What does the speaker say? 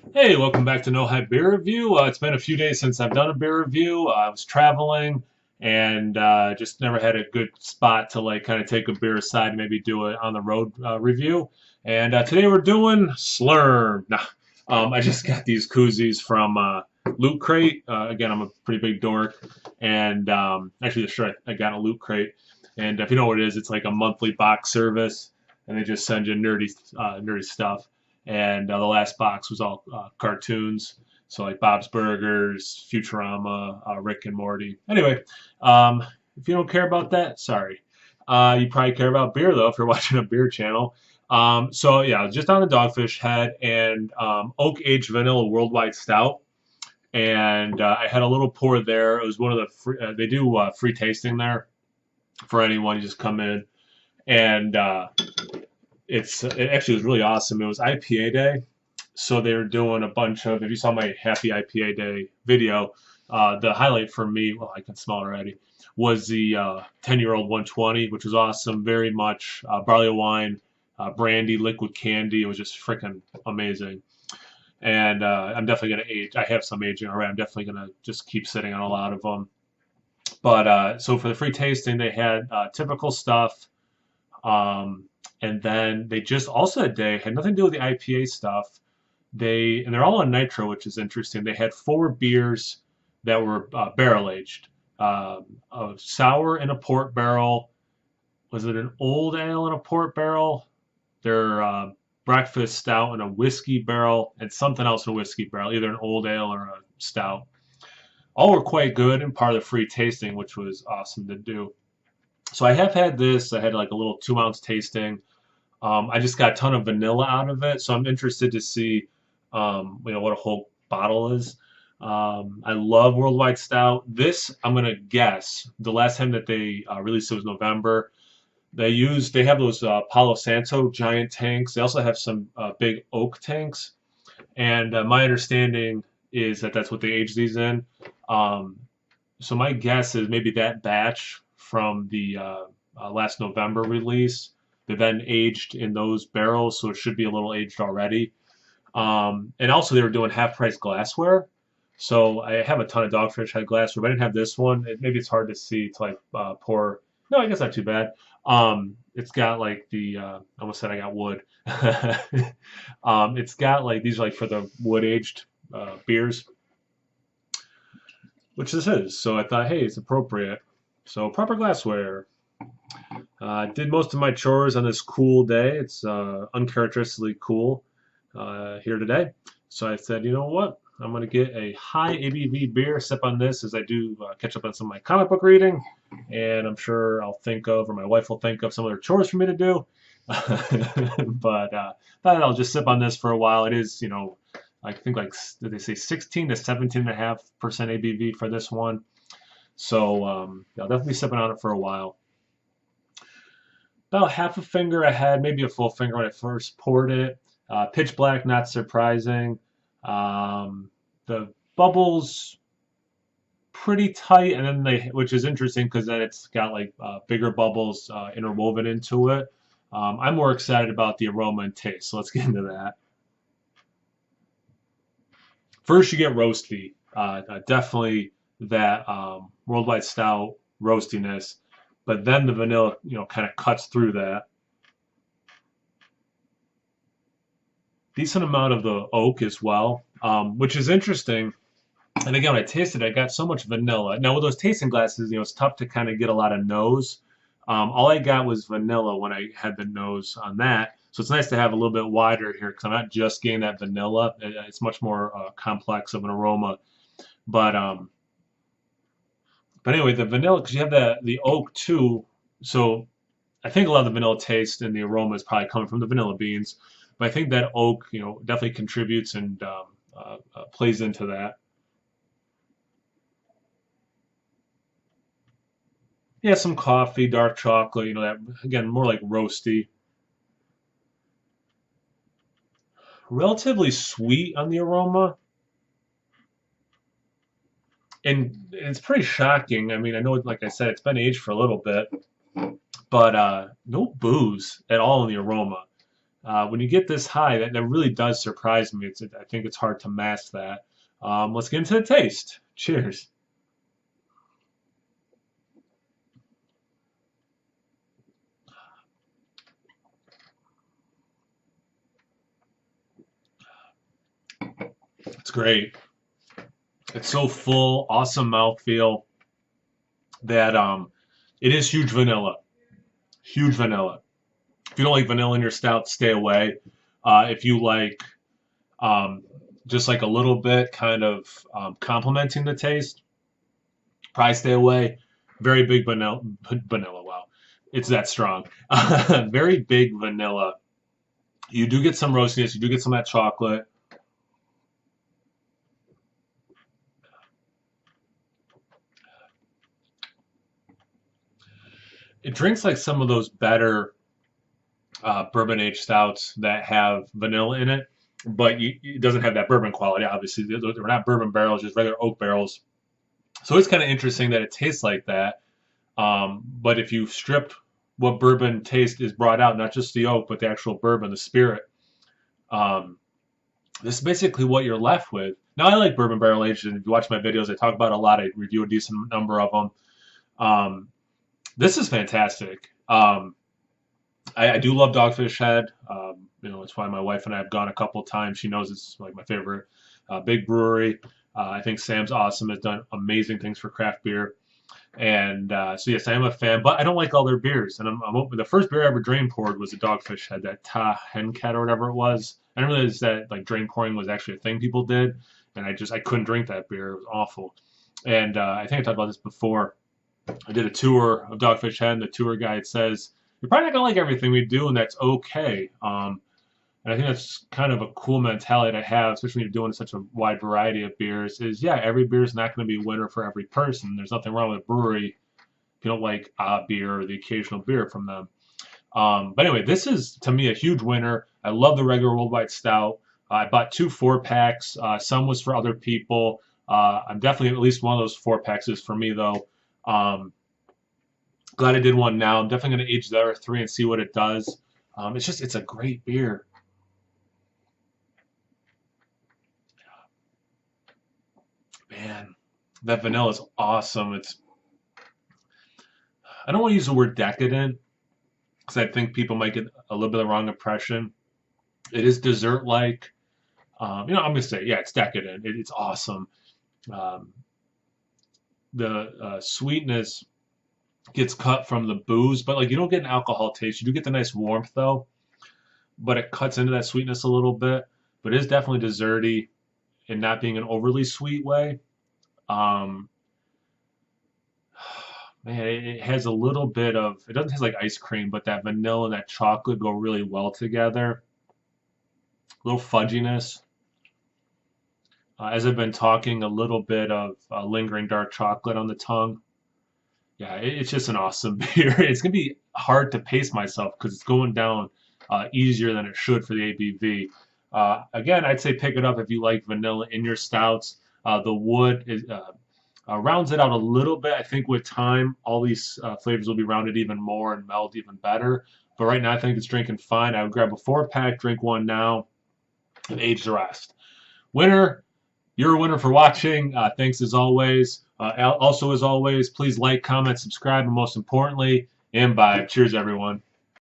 Hey, welcome back to No Hype Beer Review. It's been a few days since I've done a beer review. I was traveling and just never had a good spot to like kind of take a beer aside and maybe do it on the road review. And today we're doing Slurm. Nah, I just got these koozies from Loot Crate. Again, I'm a pretty big dork, and actually, sure, I got a Loot Crate. And if you know what it is, it's like a monthly box service, and they just send you nerdy stuff. And the last box was all cartoons, so like Bob's Burgers, Futurama, Rick and Morty. Anyway, um, if you don't care about that, sorry. You probably care about beer though if you're watching a beer channel. So yeah, I was just on the Dogfish head and oak aged vanilla worldwide stout, and I had a little pour there. It was one of the they do free tasting there for anyone. You just come in and it actually was really awesome. It was IPA day, so they were doing a bunch of. If you saw my Happy IPA Day video, the highlight for me, well, I can smell it already, was the 10-year-old 120, which was awesome. Very much barley wine, brandy, liquid candy. It was just freaking amazing. And I'm definitely gonna age. I have some aging already. I'm definitely gonna just keep sitting on a lot of them. But so for the free tasting, they had typical stuff. Um, and then they just also that day had nothing to do with the IPA stuff. They're all on nitro, which is interesting. They had four beers that were barrel aged. A sour in a port barrel. Was it an old ale in a port barrel? Their breakfast stout in a whiskey barrel, and something else in a whiskey barrel, either an old ale or a stout. All were quite good and part of the free tasting, which was awesome to do. So I have had this. I had like a little 2 ounce tasting. I just got a ton of vanilla out of it, so I'm interested to see, what a whole bottle is. I love Worldwide Stout. This, I'm gonna guess, the last time that they released it was November. They have those Palo Santo giant tanks. They also have some big oak tanks, and my understanding is that that's what they age these in. Um, so my guess is maybe that batch from the last November release, they then aged in those barrels, so it should be a little aged already. And also they were doing half price glassware. So I have a ton of Dogfish head glassware, but I didn't have this one. Maybe it's hard to see to like pour. No, I guess not too bad. It's got like I almost said I got wood. It's got like these are like for the wood aged beers, which this is. So I thought, hey, it's appropriate. So proper glassware. Did most of my chores on this cool day. It's uncharacteristically cool here today. So I said, you know what? I'm going to get a high ABV beer, sip on this as I do catch up on some of my comic book reading. And I'm sure I'll think of, or my wife will think of some other chores for me to do. But thought I'll just sip on this for a while. It is, I think like, did they say 16 to 17.5% ABV for this one? So yeah, I'll definitely be sipping on it for a while. About half a finger ahead, maybe a full finger when I first poured it. Pitch black, not surprising. The bubbles pretty tight, and then which is interesting because then it's got like bigger bubbles interwoven into it. I'm more excited about the aroma and taste, so let's get into that. First, you get roasty. Definitely that worldwide stout roastiness, but then the vanilla, kind of cuts through that. Decent amount of the oak as well, which is interesting. And again, when I tasted it, I got so much vanilla. Now with those tasting glasses, it's tough to kind of get a lot of nose. All I got was vanilla when I had the nose on that. So it's nice to have a little bit wider here because I'm not just getting that vanilla. It's much more complex of an aroma. But but anyway, the vanilla because you have the oak too. So I think a lot of the vanilla taste and the aroma is probably coming from the vanilla beans. But I think that oak, definitely contributes and plays into that. Yeah, some coffee, dark chocolate, that again more like roasty. Relatively sweet on the aroma, and it's pretty shocking. I mean, I know, like I said, it's been aged for a little bit, but no booze at all in the aroma. When you get this high, that really does surprise me. I think it's hard to mask that. Let's get into the taste. Cheers. It's great. It's so full, awesome mouthfeel that it is huge vanilla. Huge vanilla. If you don't like vanilla in your stout, stay away. If you like um, just like a little bit kind of complementing the taste, probably stay away. Very big vanilla, wow. It's that strong. Very big vanilla. You do get some roastiness, you do get some of that chocolate. It drinks like some of those better bourbon aged stouts that have vanilla in it, but it doesn't have that bourbon quality. Obviously, they're not bourbon barrels, just regular oak barrels. So it's kind of interesting that it tastes like that. But if you strip what bourbon taste is brought out, not just the oak, but the actual bourbon, the spirit, um, this is basically what you're left with. Now, I like bourbon barrel aged, and if you watch my videos, I talk about it a lot. I review a decent number of them. Um, this is fantastic. I do love Dogfish Head. It's why my wife and I have gone a couple times. She knows it's like my favorite big brewery. I think Sam's awesome. Has done amazing things for craft beer. And so yes, I am a fan, but I don't like all their beers. And I'm open. The first beer I ever drain poured was a Dogfish Head, that Ta Hencat or whatever it was. I didn't realize that like drain pouring was actually a thing people did, and I couldn't drink that beer. It was awful. And I think I talked about this before. I did a tour of Dogfish Head, and the tour guide says you're probably not gonna like everything we do, and that's okay. And I think that's kind of a cool mentality to have, especially when you're doing such a wide variety of beers. Is yeah, every beer is not going to be a winner for every person. There's nothing wrong with a brewery if you don't like a beer or the occasional beer from them. But anyway, this is to me a huge winner. I love the regular worldwide stout. I bought two 4-packs. Some was for other people. I'm definitely at least one of those 4-packs is for me though. Um, Glad I did one now. I'm definitely going to age the other 3 and see what it does. It's a great beer. Man, that vanilla is awesome. I don't want to use the word decadent because I think people might get a little bit of the wrong impression. It is dessert like. I'm gonna say, yeah, it's decadent. It's awesome. Um, the sweetness gets cut from the booze, but like you don't get an alcohol taste. You do get the nice warmth though, but it cuts into that sweetness a little bit. But it is definitely desserty and not being an overly sweet way. Um, Man, it has a little bit of, it doesn't taste like ice cream, but that vanilla and that chocolate go really well together. A little fudginess. As I've been talking, a little bit of lingering dark chocolate on the tongue. Yeah, it's just an awesome beer. It's going to be hard to pace myself because it's going down easier than it should for the ABV. Again, I'd say pick it up if you like vanilla in your stouts. The wood rounds it out a little bit. I think with time, all these flavors will be rounded even more and meld even better. But right now, I think it's drinking fine. I would grab a 4-pack, drink one now, and age the rest. Winner, you're a winner for watching. Thanks as always. Also, as always, please like, comment, subscribe, and most importantly, imbibe. Cheers, everyone.